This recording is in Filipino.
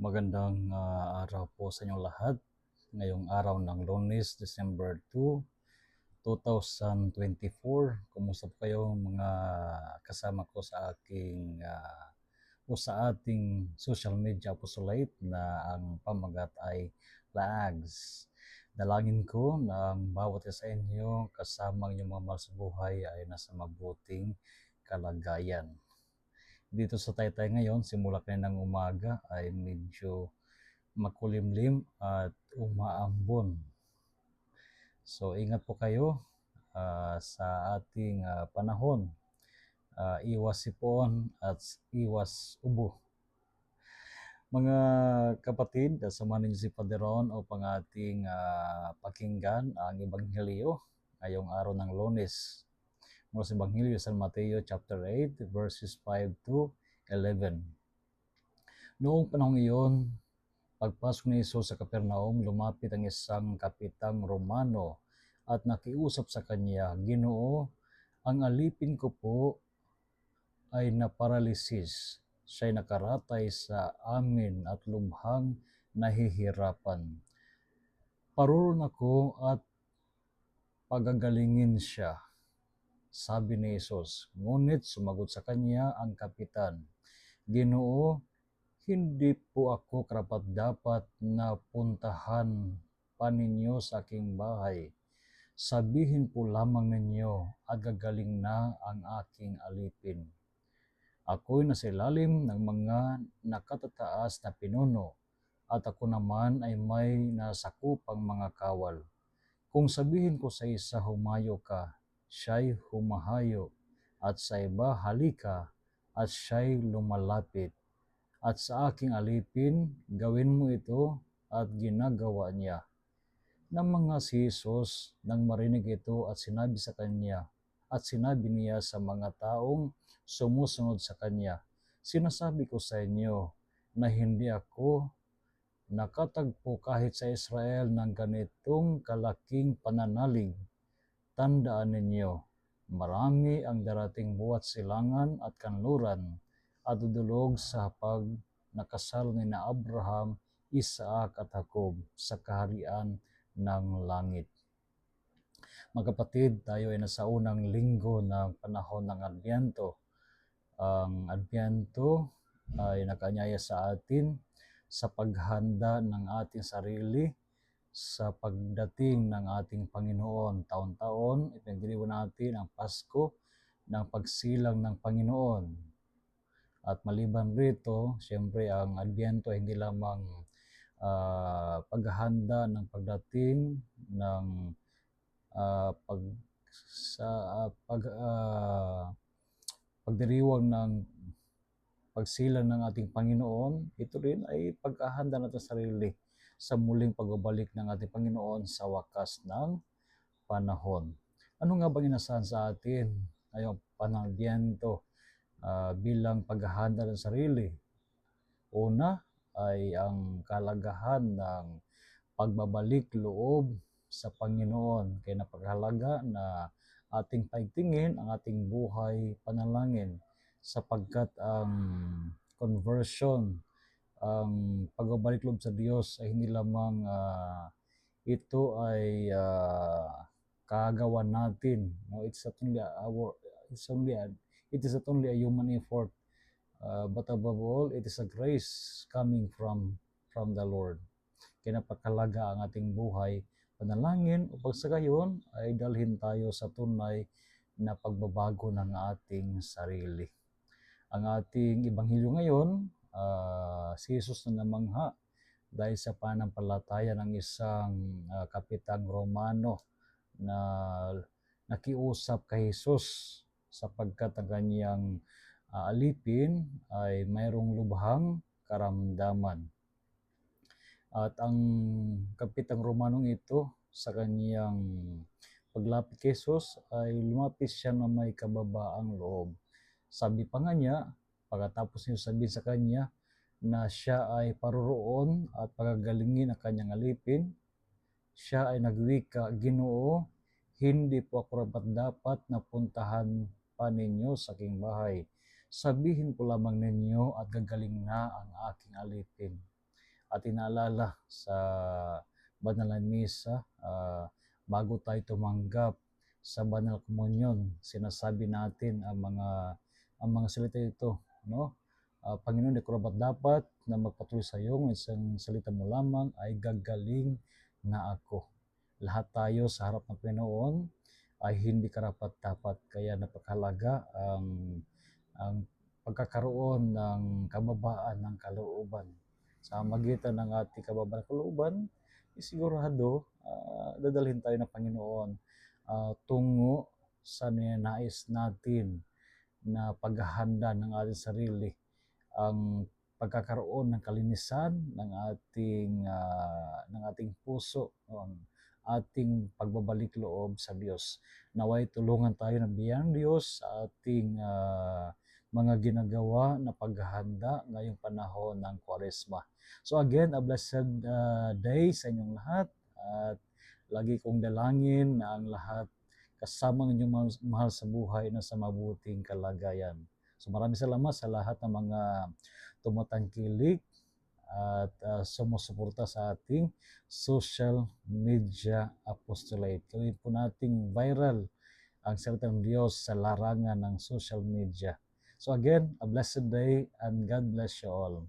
Magandang araw po sa inyong lahat. Ngayong araw ng Lunes, December 2, 2024. Kumusta po kayo mga kasama ko sa ating social media apostolate na ang pamagat ay Laags. Dalangin ko na ang bawat isa sa inyo kasama ang inyong mga mahal sa buhay ay nasa mabuting kalagayan. Dito sa Taytay ngayon, simula kaninang umaga ay medyo makulimlim at umaambon. So ingat po kayo sa ating panahon. Iwas sipon at iwas ubo. Mga kapatid, samahan ninyo si Father Ron upang ating pakinggan ang Ebanghelyo ngayong araw ng Lunes. Mula sa Ebanghelyo San Mateo chapter 8 verses 5 to 11. Noong panahong iyon, pagpasok ni Jesus sa Capernaum, lumapit ang isang kapitang Romano at nakiusap sa kanya, "Ginoo, ang alipin ko po ay naparalisis. Siya'y nakaratay sa amin at lubhang nahihirapan. Paruron ako at pagagalingin siya," sabi ni Jesus. Ngunit sumagot sa kanya ang kapitan, "Ginoo, hindi po ako karapat-dapat na puntahan pa ninyo sa aking bahay. Sabihin po lamang ninyo at gagaling na ang aking alipin. Ako'y nasa ilalim ng mga nakatataas na pinuno at ako naman ay may nasakupang mga kawal. Kung sabihin ko sa isa, humayo ka, siya'y humahayo, at sa iba, halika, at siya'y lumalapit. At sa aking alipin, gawin mo ito, at ginagawa niya." Namangha si Jesus nang marinig ito at sinabi niya sa mga taong sumusunod sa kanya, "Sinasabi ko sa inyo na hindi ako nakatagpo kahit sa Israel ng ganitong kalaking pananalig. Tandaan ninyo, marami ang darating buhat silangan at kanluran at dudulog sa hapag na kasal ni na Abraham, Isaac at Jacob sa kaharian ng langit." Mga kapatid, tayo ay nasa unang linggo ng panahon ng Adbyento. Ang Adbyento ay nakaanyaya sa atin sa paghanda ng ating sarili sa pagdating ng ating Panginoon. Taon-taon, ipinagdiriwang natin ang Pasko ng pagsilang ng Panginoon. At maliban rito, siyempre ang Adbyento ay hindi lamang paghahanda ng pagdating ng pagdiriwang ng pagsilang ng ating Panginoon. Ito rin ay paghahanda natin sa sarili sa muling pagbabalik ng ating Panginoon sa wakas ng panahon. Ano nga bang inasahan sa atin ngayong Adbyento bilang paghahanda ng sarili? Una ay ang kahalagahan ng pagbabalik loob sa Panginoon. Kaya napakahalaga na ating paigtingin ang ating buhay panalangin, sapagkat ang conversion, ang pagbabalik loob sa Diyos ay hindi lamang ito ay kagawan natin. No, it is not only a human effort, but above all, it is a grace coming from the Lord. Kaya napakalaga ang ating buhay panalangin upang sa gayon ay dalhin tayo sa tunay na pagbabago ng ating sarili. Ang ating Ebanghelyo ngayon, si Jesus na namangha dahil sa pananampalataya ng isang kapitang Romano na nakiusap kay Jesus sapagkat ang kanyang alipin ay mayroong lubhang karamdaman. At ang kapitang Romanong ito, sa kanyang paglapit kay Jesus, ay lumapit siya na may kababaang loob. Sabi pa nga niya, pagkatapos niya sabihin sa kanya na siya ay paroroon at pagagalingin ang kanyang alipin, siya ay nagwika, "Ginoo, hindi po ako dapat na puntahan pa ninyo sa aking bahay. Sabihin po lamang ninyo at gagaling na ang aking alipin." ating naalala sa banal na misa, bago tayo tumanggap sa banal komunyon, sinasabi natin ang mga salita ito, no? Panginoon, di ko dapat na magpatuloy sa iyo, isang salita mo lamang ay gagaling na ako. Lahat tayo sa harap ng Panginoon ay hindi karapat-dapat, kaya napakahalaga ang pagkakaroon ng kababaan ng kalooban. Sa magitan ng ating kababaan ng kalooban, sigurado dadalhin tayo ng Panginoon tungo sa ninanais natin na paghahanda ng ating sarili, ang pagkakaroon ng kalinisan ng ating puso, ang ating pagbabalik loob sa Diyos. Naway tulungan tayo ng biyayang Diyos sa ating mga ginagawa na paghahanda ngayong panahon ng Kwaresma. So again, a blessed day sa inyong lahat, at lagi kong dalangin na ang lahat kasama ng inyong mahal sa buhay na sa mabuting kalagayan. So maraming salamat sa lahat ng mga tumatangkilik at sumusuporta sa ating social media apostolate. Gawin po nating viral ang salita ng Diyos sa larangan ng social media. So again, a blessed day and God bless you all.